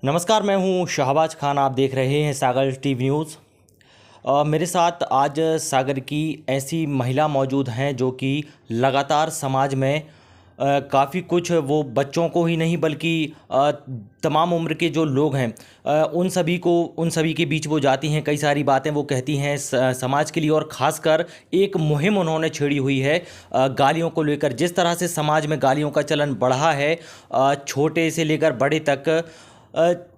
नमस्कार, मैं हूं शहबाज खान। आप देख रहे हैं सागर टीवी न्यूज़। मेरे साथ आज सागर की ऐसी महिला मौजूद हैं जो कि लगातार समाज में काफ़ी कुछ, वो बच्चों को ही नहीं बल्कि तमाम उम्र के जो लोग हैं उन सभी के बीच वो जाती हैं, कई सारी बातें वो कहती हैं समाज के लिए। और ख़ासकर एक मुहिम उन्होंने छेड़ी हुई है गालियों को लेकर। जिस तरह से समाज में गालियों का चलन बढ़ा है, छोटे से लेकर बड़े तक,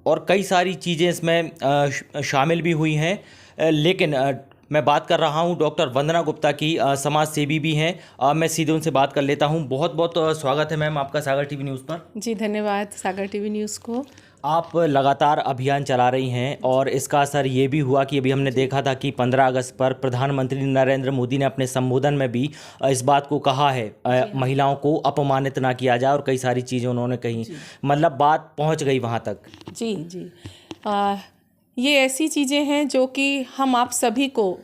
और कई सारी चीज़ें इसमें शामिल भी हुई हैं। लेकिन मैं बात कर रहा हूं डॉक्टर वंदना गुप्ता की, समाज सेवी भी हैं। मैं सीधे उनसे बात कर लेता हूं। बहुत बहुत स्वागत है मैम आपका सागर टीवी न्यूज़ पर। जी धन्यवाद सागर टीवी न्यूज़ को। आप लगातार अभियान चला रही हैं और इसका असर ये भी हुआ कि अभी हमने देखा था कि 15 अगस्त पर प्रधानमंत्री नरेंद्र मोदी ने अपने संबोधन में भी इस बात को कहा है, महिलाओं को अपमानित ना किया जाए, और कई सारी चीज़ें उन्होंने कही। मतलब बात पहुंच गई वहां तक। जी जी। ये ऐसी चीज़ें हैं जो कि हम आप सभी को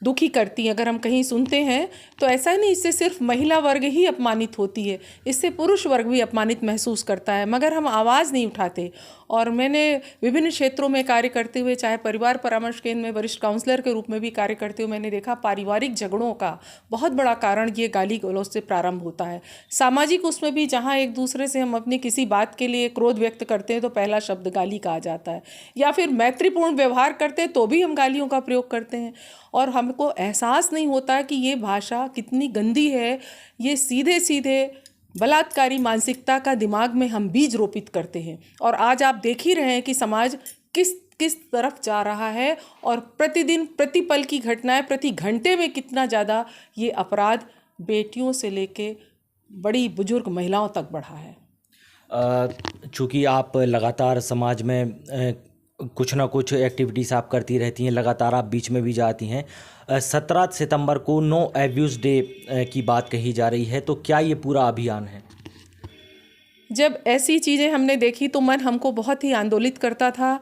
दुखी करती हैं। अगर हम कहीं सुनते हैं तो ऐसा नहीं, इससे सिर्फ महिला वर्ग ही अपमानित होती है, इससे पुरुष वर्ग भी अपमानित महसूस करता है, मगर हम आवाज़ नहीं उठाते। और मैंने विभिन्न क्षेत्रों में कार्य करते हुए, चाहे परिवार परामर्श केंद्र में वरिष्ठ काउंसलर के रूप में भी कार्य करते हुए, मैंने देखा पारिवारिक झगड़ों का बहुत बड़ा कारण ये गाली गलौज से प्रारंभ होता है। सामाजिक उसमें भी जहाँ एक दूसरे से हम अपनी किसी बात के लिए क्रोध व्यक्त करते हैं तो पहला शब्द गाली कहा जाता है, या फिर मैत्रीपूर्ण व्यवहार करते हैं तो भी हम गालियों का प्रयोग करते हैं। और हमको एहसास नहीं होता कि ये भाषा कितनी गंदी है। ये सीधे सीधे बलात्कारी मानसिकता का दिमाग में हम बीज रोपित करते हैं। और आज आप देख ही रहे हैं कि समाज किस किस तरफ जा रहा है, और प्रतिदिन प्रतिपल की घटनाएं, प्रति घंटे में कितना ज़्यादा ये अपराध बेटियों से लेके बड़ी बुजुर्ग महिलाओं तक बढ़ा है। चूँकि आप लगातार समाज में कुछ ना कुछ एक्टिविटीज़ आप करती रहती हैं, लगातार आप बीच में भी जाती हैं। 17 सितंबर को नो एब्यूज़ डे की बात कही जा रही है, तो क्या ये पूरा अभियान है? जब ऐसी चीज़ें हमने देखी तो मन हमको बहुत ही आंदोलित करता था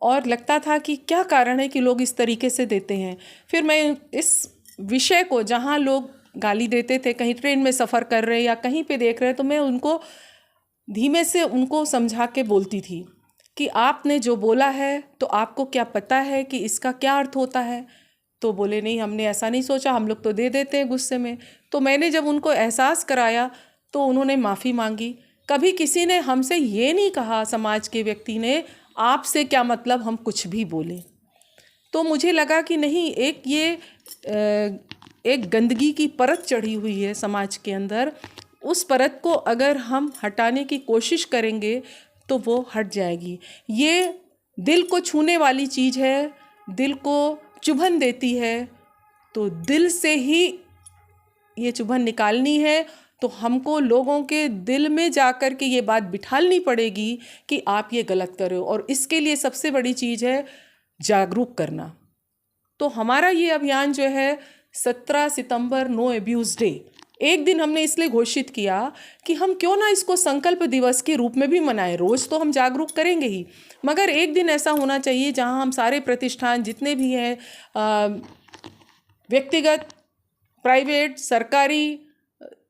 और लगता था कि क्या कारण है कि लोग इस तरीके से देते हैं। फिर मैं इस विषय को, जहाँ लोग गाली देते थे, कहीं ट्रेन में सफ़र कर रहे या कहीं पे देख रहे, तो मैं उनको धीमे से उनको समझा के बोलती थी कि आपने जो बोला है तो आपको क्या पता है कि इसका क्या अर्थ होता है। तो बोले नहीं, हमने ऐसा नहीं सोचा, हम लोग तो दे देते हैं गुस्से में। तो मैंने जब उनको एहसास कराया तो उन्होंने माफ़ी मांगी। कभी किसी ने हमसे ये नहीं कहा, समाज के व्यक्ति ने, आपसे क्या मतलब हम कुछ भी बोलें। तो मुझे लगा कि नहीं, एक गंदगी की परत चढ़ी हुई है समाज के अंदर। उस परत को अगर हम हटाने की कोशिश करेंगे तो वो हट जाएगी। ये दिल को छूने वाली चीज़ है, दिल को चुभन देती है, तो दिल से ही ये चुभन निकालनी है। तो हमको लोगों के दिल में जाकर के ये बात बिठालनी पड़ेगी कि आप ये गलत कर रहे हो, और इसके लिए सबसे बड़ी चीज़ है जागरूक करना। तो हमारा ये अभियान जो है 17 सितंबर नो एब्यूज़ डे, एक दिन हमने इसलिए घोषित किया कि हम क्यों ना इसको संकल्प दिवस के रूप में भी मनाएं। रोज़ तो हम जागरूक करेंगे ही, मगर एक दिन ऐसा होना चाहिए जहां हम सारे प्रतिष्ठान जितने भी हैं, व्यक्तिगत, प्राइवेट, सरकारी,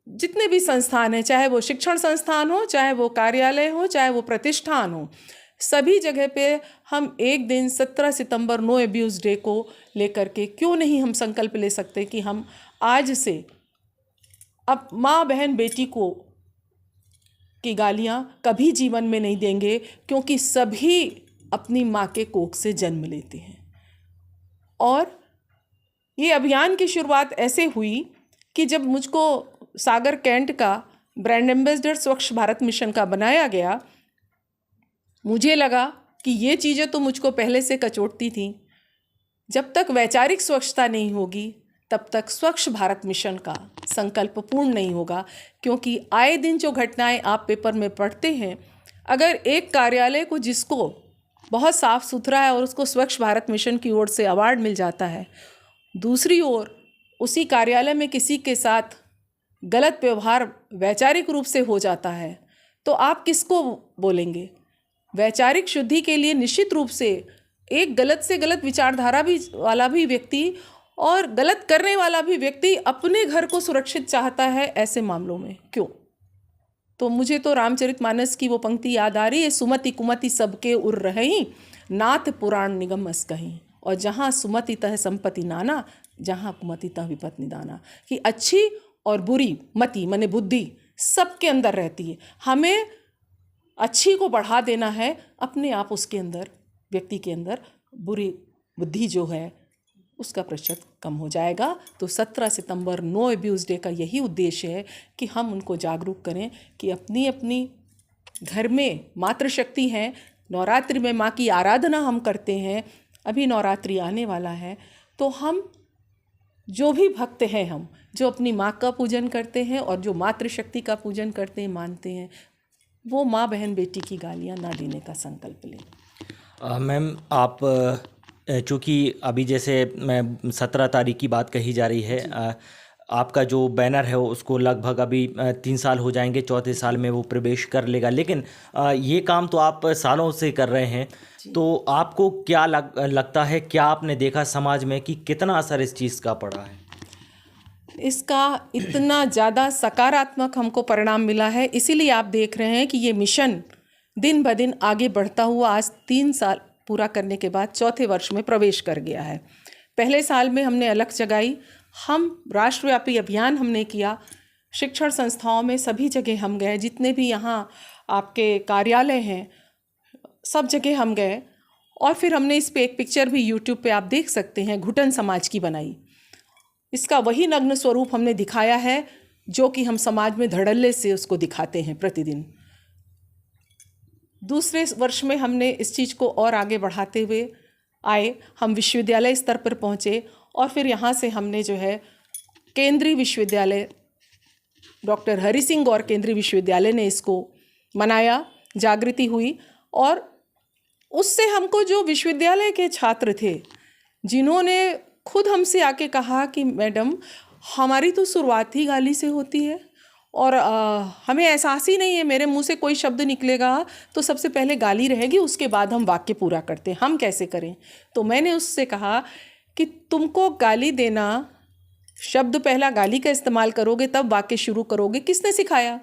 जितने भी संस्थान हैं, चाहे वो शिक्षण संस्थान हो, चाहे वो कार्यालय हो, चाहे वो प्रतिष्ठान हो, सभी जगह पे हम एक दिन 17 सितंबर नो एब्यूज़ डे को लेकर के क्यों नहीं हम संकल्प ले सकते कि हम आज से अब माँ बहन बेटी को की गालियाँ कभी जीवन में नहीं देंगे, क्योंकि सभी अपनी माँ के कोख से जन्म लेते हैं। और ये अभियान की शुरुआत ऐसे हुई कि जब मुझको सागर कैंट का ब्रांड एम्बेसडर स्वच्छ भारत मिशन का बनाया गया, मुझे लगा कि ये चीज़ें तो मुझको पहले से कचोटती थी। जब तक वैचारिक स्वच्छता नहीं होगी तब तक स्वच्छ भारत मिशन का संकल्प पूर्ण नहीं होगा। क्योंकि आए दिन जो घटनाएं आप पेपर में पढ़ते हैं, अगर एक कार्यालय को जिसको बहुत साफ सुथरा है और उसको स्वच्छ भारत मिशन की ओर से अवार्ड मिल जाता है, दूसरी ओर उसी कार्यालय में किसी के साथ गलत व्यवहार वैचारिक रूप से हो जाता है, तो आप किसको बोलेंगे? वैचारिक शुद्धि के लिए निश्चित रूप से एक गलत से गलत विचारधारा भी वाला भी व्यक्ति और गलत करने वाला भी व्यक्ति अपने घर को सुरक्षित चाहता है ऐसे मामलों में। क्यों? तो मुझे तो रामचरितमानस की वो पंक्ति याद आ रही है, सुमति कुमति सबके उर रही, नाथ पुराण निगम अस कहीं। और जहाँ सुमति तह संपत्ति नाना, जहाँ कुमति तह विपत निदाना। कि अच्छी और बुरी मति माने बुद्धि सबके अंदर रहती है। हमें अच्छी को बढ़ा देना है, अपने आप उसके अंदर, व्यक्ति के अंदर बुरी बुद्धि जो है उसका प्रतिशत कम हो जाएगा। तो 17 सितंबर नो अब्यूज़ डे का यही उद्देश्य है कि हम उनको जागरूक करें कि अपनी अपनी घर में मातृशक्ति है। नवरात्रि में माँ की आराधना हम करते हैं, अभी नवरात्रि आने वाला है, तो हम जो भी भक्त हैं, हम जो अपनी माँ का पूजन करते हैं और जो मातृशक्ति का पूजन करते हैं, मानते हैं, वो माँ बहन बेटी की गालियाँ ना देने का संकल्प लें। मैम, आप चूँकि अभी जैसे मैं 17 तारीख की बात कही जा रही है, आपका जो बैनर है उसको लगभग अभी 3 साल हो जाएंगे, चौथे साल में वो प्रवेश कर लेगा। लेकिन ये काम तो आप सालों से कर रहे हैं, तो आपको क्या लगता है, क्या आपने देखा समाज में कि कितना असर इस चीज़ का पड़ा है? इसका इतना ज़्यादा सकारात्मक हमको परिणाम मिला है, इसीलिए आप देख रहे हैं कि ये मिशन दिन ब दिन आगे बढ़ता हुआ आज 3 साल पूरा करने के बाद चौथे वर्ष में प्रवेश कर गया है। पहले साल में हमने अलख जगाई, हम राष्ट्रव्यापी अभियान हमने किया, शिक्षण संस्थाओं में सभी जगह हम गए, जितने भी यहाँ आपके कार्यालय हैं सब जगह हम गए। और फिर हमने इस पे एक पिक्चर भी यूट्यूब पे आप देख सकते हैं, घुटन समाज की बनाई। इसका वही नग्न स्वरूप हमने दिखाया है जो कि हम समाज में धड़ल्ले से उसको दिखाते हैं प्रतिदिन। दूसरे वर्ष में हमने इस चीज़ को और आगे बढ़ाते हुए आए, हम विश्वविद्यालय स्तर पर पहुँचे और फिर यहाँ से हमने जो है केंद्रीय विश्वविद्यालय, डॉक्टर हरि सिंह गौर केंद्रीय विश्वविद्यालय ने इसको मनाया, जागृति हुई। और उससे हमको जो विश्वविद्यालय के छात्र थे जिन्होंने खुद हमसे आके कहा कि मैडम हमारी तो शुरुआत ही गाली से होती है और हमें एहसास ही नहीं है, मेरे मुंह से कोई शब्द निकलेगा तो सबसे पहले गाली रहेगी, उसके बाद हम वाक्य पूरा करते हैं, हम कैसे करें। तो मैंने उससे कहा कि तुमको गाली देना, शब्द पहला गाली का इस्तेमाल करोगे तब वाक्य शुरू करोगे, किसने सिखाया,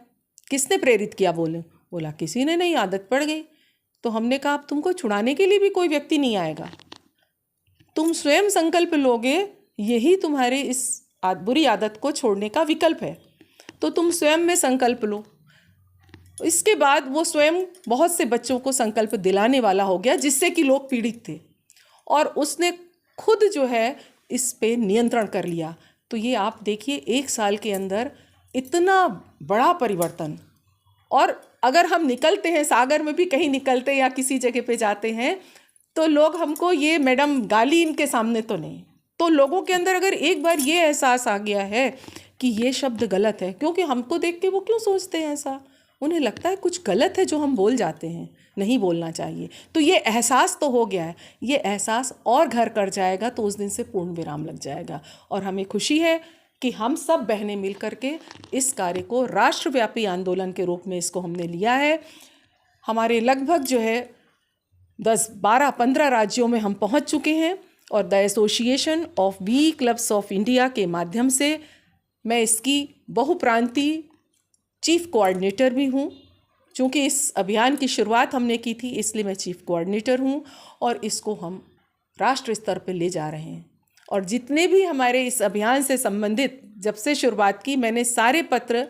किसने प्रेरित किया? बोला किसी ने नहीं, आदत पड़ गई। तो हमने कहा अब तुमको छुड़ाने के लिए भी कोई व्यक्ति नहीं आएगा, तुम स्वयं संकल्प लोगे, यही तुम्हारी इस बुरी आदत को छोड़ने का विकल्प है। तो तुम स्वयं में संकल्प लो। इसके बाद वो स्वयं बहुत से बच्चों को संकल्प दिलाने वाला हो गया जिससे कि लोग पीड़ित थे, और उसने खुद जो है इस पे नियंत्रण कर लिया। तो ये आप देखिए 1 साल के अंदर इतना बड़ा परिवर्तन। और अगर हम निकलते हैं, सागर में भी कहीं निकलते हैं या किसी जगह पे जाते हैं, तो लोग हमको ये मैडम गाली इनके सामने तो नहीं, तो लोगों के अंदर अगर एक बार ये एहसास आ गया है कि ये शब्द गलत है, क्योंकि हमको देख के वो क्यों सोचते हैं ऐसा, उन्हें लगता है कुछ गलत है जो हम बोल जाते हैं, नहीं बोलना चाहिए। तो ये एहसास तो हो गया है, ये एहसास और घर कर जाएगा तो उस दिन से पूर्ण विराम लग जाएगा। और हमें खुशी है कि हम सब बहनें मिल करके इस कार्य को राष्ट्रव्यापी आंदोलन के रूप में इसको हमने लिया है। हमारे लगभग जो है 10, 12, 15 राज्यों में हम पहुंच चुके हैं और the association of we clubs of India के माध्यम से मैं इसकी बहुप्रांतीय चीफ कोऑर्डिनेटर भी हूँ। चूँकि इस अभियान की शुरुआत हमने की थी इसलिए मैं चीफ कोऑर्डिनेटर हूँ और इसको हम राष्ट्र स्तर पर ले जा रहे हैं। और जितने भी हमारे इस अभियान से संबंधित जब से शुरुआत की, मैंने सारे पत्र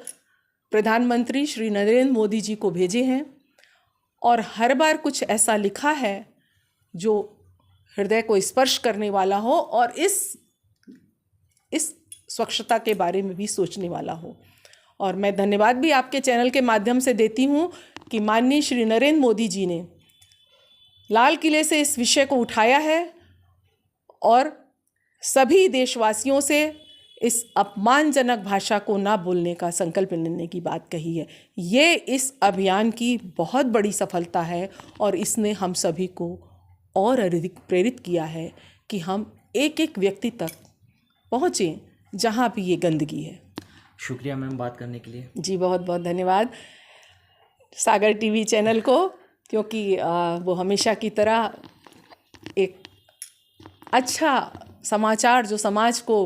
प्रधानमंत्री श्री नरेंद्र मोदी जी को भेजे हैं और हर बार कुछ ऐसा लिखा है जो हृदय को स्पर्श करने वाला हो और इस स्वच्छता के बारे में भी सोचने वाला हो। और मैं धन्यवाद भी आपके चैनल के माध्यम से देती हूँ कि माननीय श्री नरेंद्र मोदी जी ने लाल किले से इस विषय को उठाया है और सभी देशवासियों से इस अपमानजनक भाषा को ना बोलने का संकल्प लेने की बात कही है। ये इस अभियान की बहुत बड़ी सफलता है और इसने हम सभी को और अधिक प्रेरित किया है कि हम एक एक व्यक्ति तक पहुँचें जहाँ भी ये गंदगी है। शुक्रिया मैम बात करने के लिए। जी बहुत बहुत धन्यवाद सागर टीवी चैनल को, क्योंकि वो हमेशा की तरह एक अच्छा समाचार जो समाज को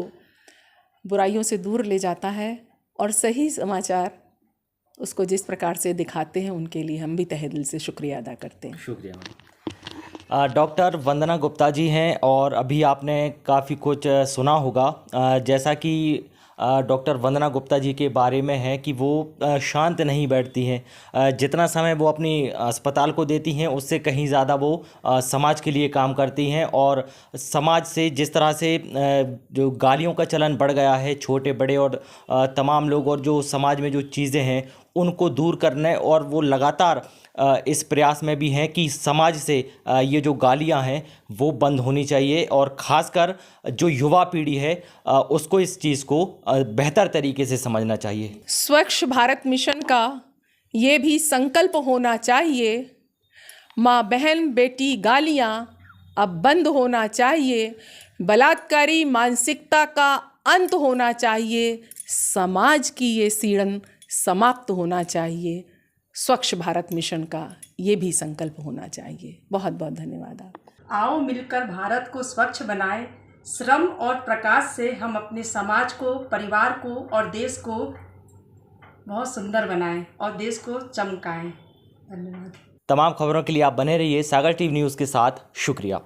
बुराइयों से दूर ले जाता है और सही समाचार उसको जिस प्रकार से दिखाते हैं उनके लिए हम भी तहे दिल से शुक्रिया अदा करते हैं। शुक्रिया मैम। डॉक्टर वंदना गुप्ता जी हैं और अभी आपने काफ़ी कुछ सुना होगा। जैसा कि डॉक्टर वंदना गुप्ता जी के बारे में है कि वो शांत नहीं बैठती हैं। जितना समय वो अपनी अस्पताल को देती हैं उससे कहीं ज़्यादा वो समाज के लिए काम करती हैं और समाज से जिस तरह से जो गालियों का चलन बढ़ गया है, छोटे बड़े और तमाम लोग, और जो समाज में जो चीज़ें हैं उनको दूर करने, और वो लगातार इस प्रयास में भी हैं कि समाज से ये जो गालियां हैं वो बंद होनी चाहिए, और ख़ासकर जो युवा पीढ़ी है उसको इस चीज़ को बेहतर तरीके से समझना चाहिए। स्वच्छ भारत मिशन का ये भी संकल्प होना चाहिए, माँ बहन बेटी गालियाँ अब बंद होना चाहिए, बलात्कारी मानसिकता का अंत होना चाहिए, समाज की ये सीड़न समाप्त होना चाहिए। स्वच्छ भारत मिशन का ये भी संकल्प होना चाहिए। बहुत बहुत धन्यवाद आप। आओ मिलकर भारत को स्वच्छ बनाएं। श्रम और प्रकाश से हम अपने समाज को, परिवार को और देश को बहुत सुंदर बनाएं और देश को चमकाएं। धन्यवाद। तमाम खबरों के लिए आप बने रहिए सागर टीवी न्यूज़ के साथ। शुक्रिया।